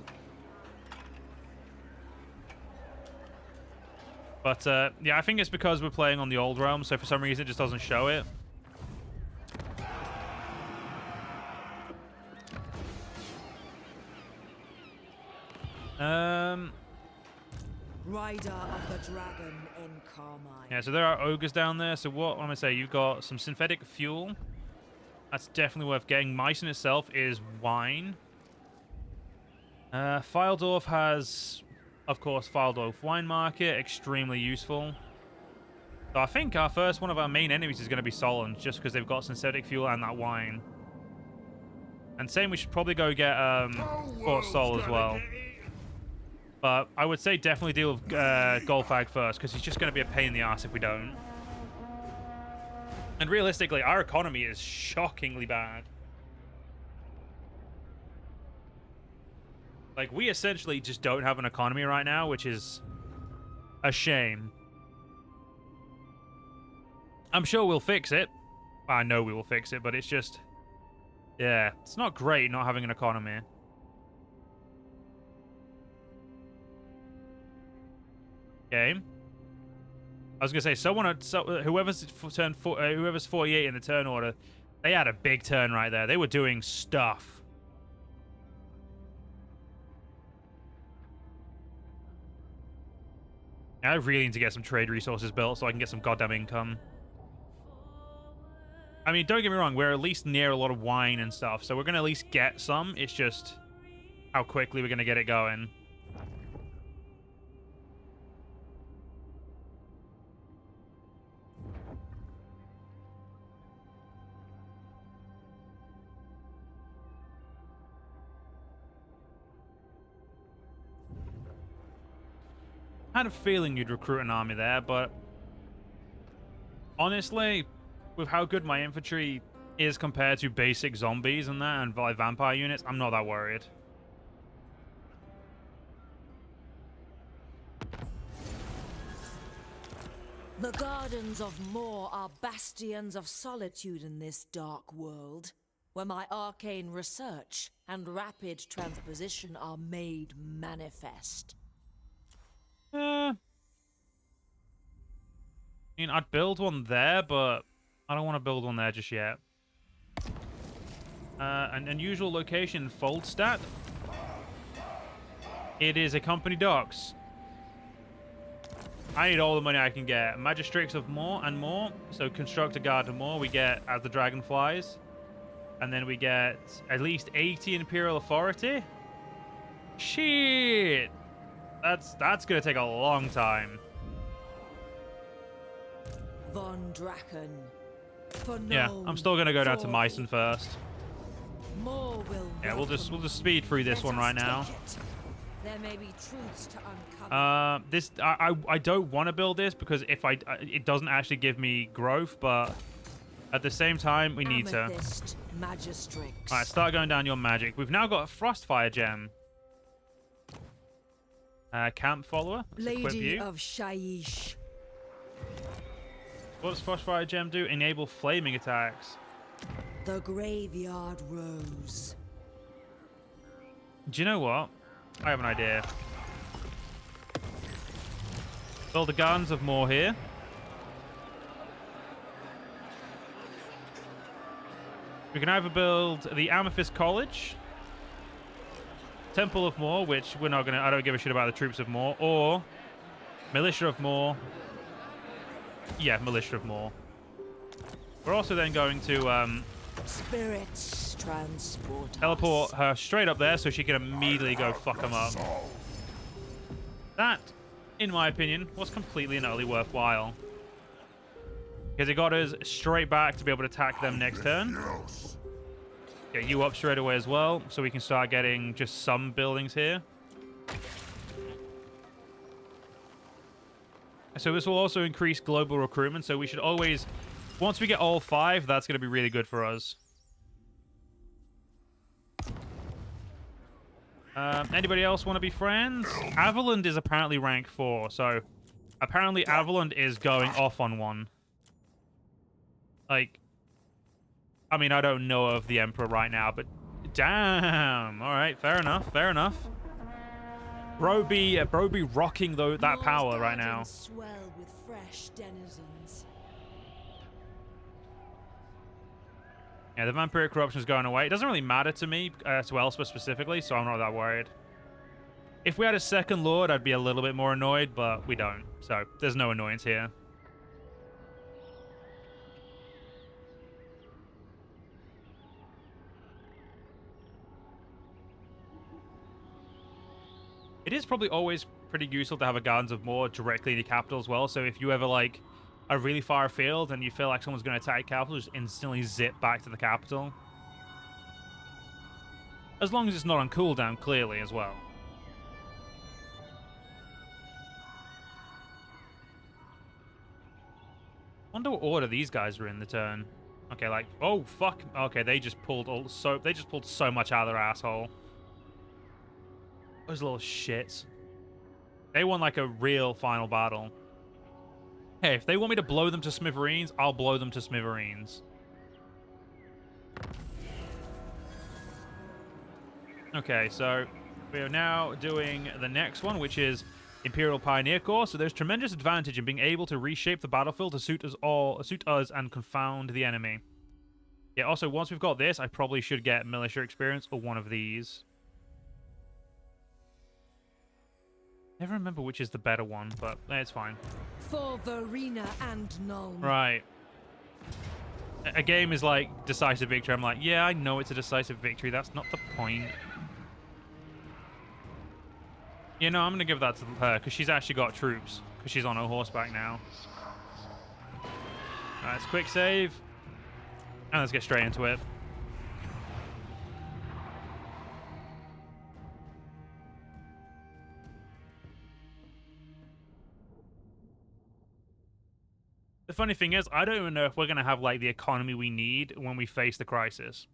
S1: But yeah, I think it's because we're playing on the old realm, so for some reason it just doesn't show it.
S2: Rider of the Dragon in Carmine.
S1: Yeah, so there are ogres down there. So what I'm going to say, you've got some synthetic fuel. That's definitely worth getting. Meissen itself is wine. Filedorf has, of course, Filedorf Wine Market. Extremely useful. So I think one of our main enemies is going to be Solon, just because they've got synthetic fuel and that wine. And same, we should probably go get Fort Sol as well. But I would say definitely deal with Golfag first, because he's just going to be a pain in the ass if we don't. And realistically, our economy is shockingly bad. Like, we essentially just don't have an economy right now, which is a shame. I'm sure we'll fix it. I know we will fix it, but it's just... yeah, it's not great not having an economy. Okay. I was gonna say whoever's 48 in the turn order, they had a big turn right there. They were doing stuff. I really need to get some trade resources built so I can get some goddamn income. I mean, don't get me wrong, we're at least near a lot of wine and stuff, so we're gonna at least get some. It's just how quickly we're gonna get it going. I had a feeling you'd recruit an army there, but honestly, with how good my infantry is compared to basic zombies and that, and vampire units, I'm not that worried.
S2: The gardens of Moor are bastions of solitude in this dark world, where my arcane research and rapid transposition are made manifest.
S1: I mean, I'd build one there, but I don't want to build one there just yet. An unusual location, Foldstad. It is a company docks. I need all the money I can get. Magistrates of more and more. So construct a guard of more. We get as the dragon flies. And then we get at least 80 Imperial Authority. Shit! That's gonna take a long time.
S2: Von Draken. For
S1: Yeah,
S2: Nuln,
S1: I'm still gonna go down to
S2: for
S1: Meissen first.
S2: More will
S1: Yeah, we'll just
S2: welcome.
S1: speed through this
S2: Let
S1: one
S2: us
S1: right now.
S2: take it. There may be truths to uncover.
S1: This I don't want to build this because if it doesn't actually give me growth, but at the same time we need to.
S2: Amethyst Magistrix.
S1: All right, start going down your magic. We've now got a Frostfire gem. Camp follower. Let's equip
S2: Lady
S1: you.
S2: of Shaiish.
S1: What does Frostfire gem do? Enable flaming attacks.
S2: The Graveyard Rose.
S1: Do you know what? I have an idea. Build the Gardens of Moor here. We can either build the Amethyst College, Temple of Moor, which we're not gonna. I don't give a shit about the troops of Moor, or Militia of Moor. Yeah, Militia of Moor. We're also then going to
S2: Spirits transport.
S1: teleport her straight up there so she can immediately go fuck them up. That, in my opinion, was completely and utterly worthwhile. Because it got us straight back to be able to attack them next turn. Get you up straight away as well, so we can start getting just some buildings here. So this will also increase global recruitment, so we should always... Once we get all 5, that's going to be really good for us. Anybody else want to be friends? Averland is apparently rank 4, so apparently Averland is going off on one. Like, I mean, I don't know of the Emperor right now, but damn. All right, fair enough, fair enough. Bro be rocking that power right now.
S2: Swell with fresh denizens.
S1: Yeah, the vampiric corruption is going away. It doesn't really matter to me, to Elspeth specifically, so I'm not that worried. If we had a second lord, I'd be a little bit more annoyed, but we don't. So there's no annoyance here. It is probably always pretty useful to have a Gardens of Moor directly in the capital as well. So if you ever, like, are really far afield and you feel like someone's going to attack the capital, just instantly zip back to the capital. As long as it's not on cooldown, clearly, as well. Wonder what order these guys are in the turn. Okay, like, oh, fuck. Okay, they just pulled so much out of their asshole. Those little shits. They want like a real final battle. Hey, if they want me to blow them to smithereens, I'll blow them to smithereens. Okay, so we are now doing the next one, which is Imperial Pioneer Corps. So there's tremendous advantage in being able to reshape the battlefield to suit us and confound the enemy. Yeah, also, once we've got this, I probably should get militia experience or one of these. Never remember which is the better one, but it's fine.
S2: For Verena and Nuln.
S1: Right. A game is like decisive victory. I'm like, yeah, I know it's a decisive victory. That's not the point. You know, I'm going to give that to her because she's actually got troops. Because she's on her horseback now. Alright, let's quick save. And let's get straight into it. The funny thing is, I don't even know if we're going to have, like, the economy we need when we face the crisis.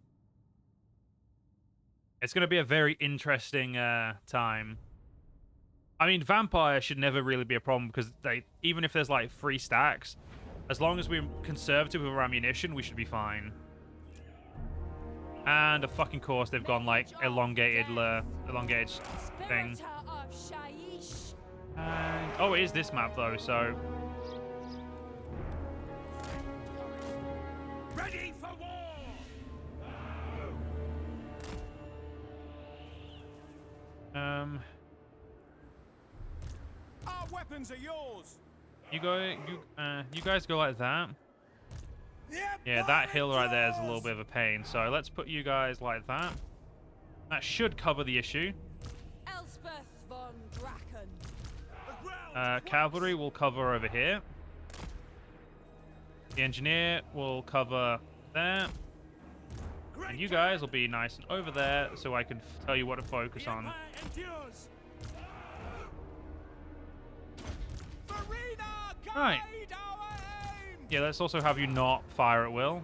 S1: It's going to be a very interesting time. I mean, vampire should never really be a problem because even if there's, like, 3 stacks, as long as we're conservative with our ammunition, we should be fine. And, of fucking course, they've gone, like, elongated thing. And, oh, it is this map, though, so...
S4: Ready for war! Our weapons are yours.
S1: You guys go like that. Yeah, that hill right there is a little bit of a pain. So let's put you guys like that. That should cover the issue.
S2: Elspeth von Draken.
S1: Cavalry will cover over here. The engineer will cover there. And you guys will be nice and over there so I can tell you what to focus on. Right. Yeah, let's also have you not fire at will.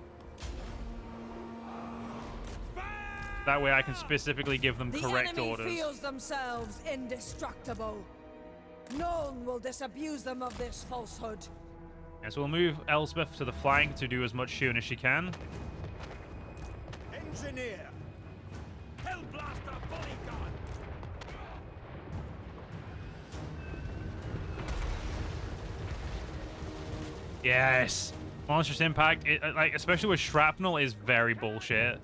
S1: That way I can specifically give them correct orders.
S2: The enemy feels themselves indestructible. Nuln will disabuse them of this falsehood.
S1: Yeah, so we'll move Elspeth to the flank to do as much shooting as she can.
S4: Engineer. Hellblaster bodyguard.
S1: Yes. Monstrous impact, like especially with shrapnel, is very bullshit.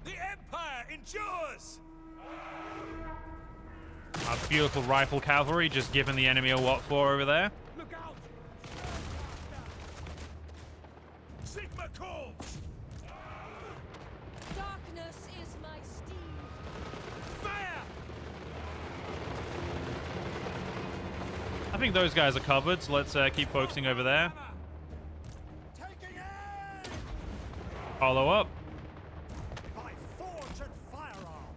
S4: The Empire endures.
S1: Our beautiful rifle cavalry just giving the enemy a what for over there.
S4: Look out! Sigmar calls.
S2: Darkness is my steed.
S4: Fire!
S1: I think those guys are covered, so let's keep focusing over there.
S4: Taking aim!
S1: Follow up.
S4: By forge and firearm.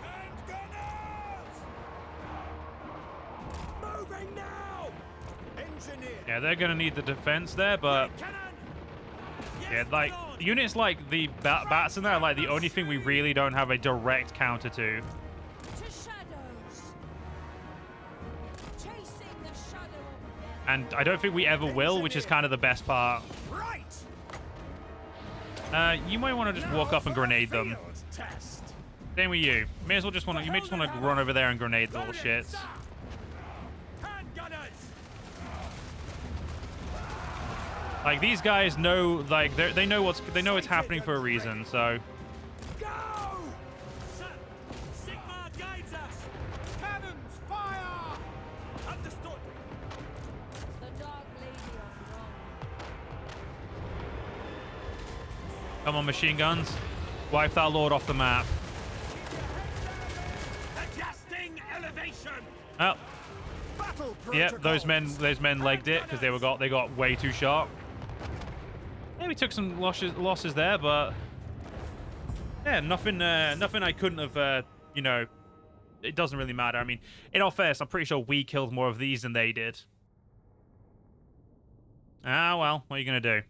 S4: Handgunners! Moving now! Engineer.
S1: Yeah, they're going to need the defense there, but
S4: Cannon!
S1: yeah, like units like the bats in there are like the only thing we really don't have a direct counter to.
S2: To shadows. Chasing the shadow of
S1: And I don't think we ever will, which is kind of the best part.
S4: Right!
S1: You might want to just walk up and grenade them.
S4: Field test.
S1: Same with you. May as well just want to. You may just want to run over there and grenade the little shits.
S4: Handgunners!
S1: Like these guys know, like they know what's happening for a reason. So
S4: Go! Sir, Sigmar guides us! Cannons, fire! Understood!
S2: the Dark Lady of Nuln.
S1: come on, machine guns, wipe that lord off the map.
S4: Adjusting elevation!
S1: Oh,
S4: Battle
S1: yep, those men legged it because they got way too sharp. Yeah, we took some losses there, but yeah, nothing I couldn't have, you know, it doesn't really matter. I mean, in all fairness, I'm pretty sure we killed more of these than they did. Ah, well, what are you going to do?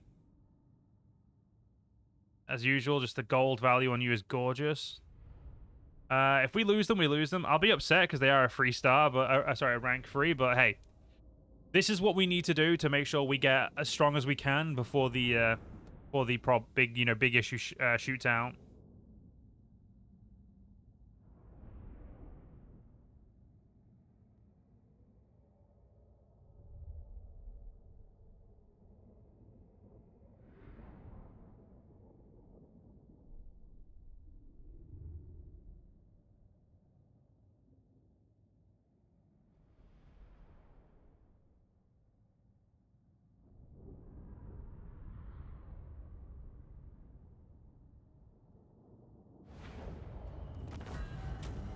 S1: As usual, just the gold value on you is gorgeous. If we lose them, we lose them. I'll be upset because they are a 3-star, but sorry, a rank 3. But hey, this is what we need to do to make sure we get as strong as we can before the big issue shoots out.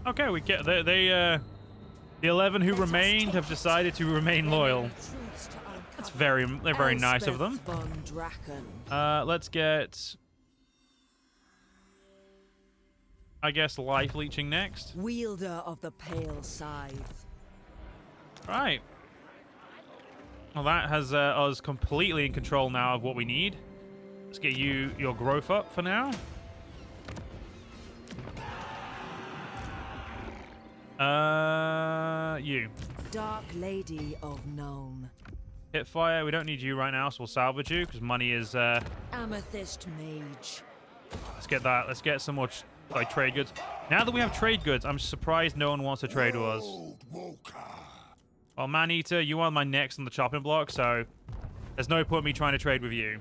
S1: Okay, we get the 11 who remained have decided to remain loyal. That's very nice of them. Let's get, I guess, life leeching next.
S2: Wielder of the pale scythe.
S1: Right. Well, that has us completely in control now of what we need. Let's get your growth up for now. You.
S2: Dark Lady of Nuln.
S1: Hit fire. We don't need you right now, so we'll salvage you because money is.
S2: Amethyst Mage.
S1: Let's get that. Let's get some more like trade goods. Now that we have trade goods, I'm surprised no one wants to trade with us. Well, Man-Eater, you are my next on the chopping block, so there's no point me trying to trade with you.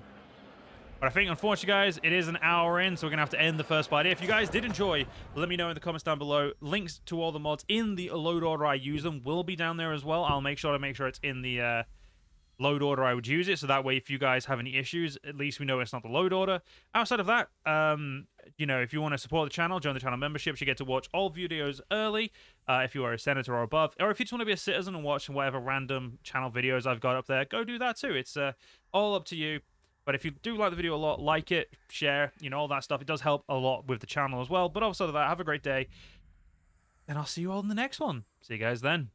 S1: But I think, unfortunately, guys, it is an hour in, so we're going to have to end the first part. If you guys did enjoy, let me know in the comments down below. Links to all the mods in the load order I use them will be down there as well. I'll make sure it's in the load order I would use it. So that way, if you guys have any issues, at least we know it's not the load order. Outside of that, you know, if you want to support the channel, join the channel memberships. You get to watch all videos early if you are a senator or above. Or if you just want to be a citizen and watch whatever random channel videos I've got up there, go do that too. It's all up to you. But if you do like the video a lot, like it, share, you know, all that stuff. It does help a lot with the channel as well. But outside of that, have a great day. And I'll see you all in the next one. See you guys then.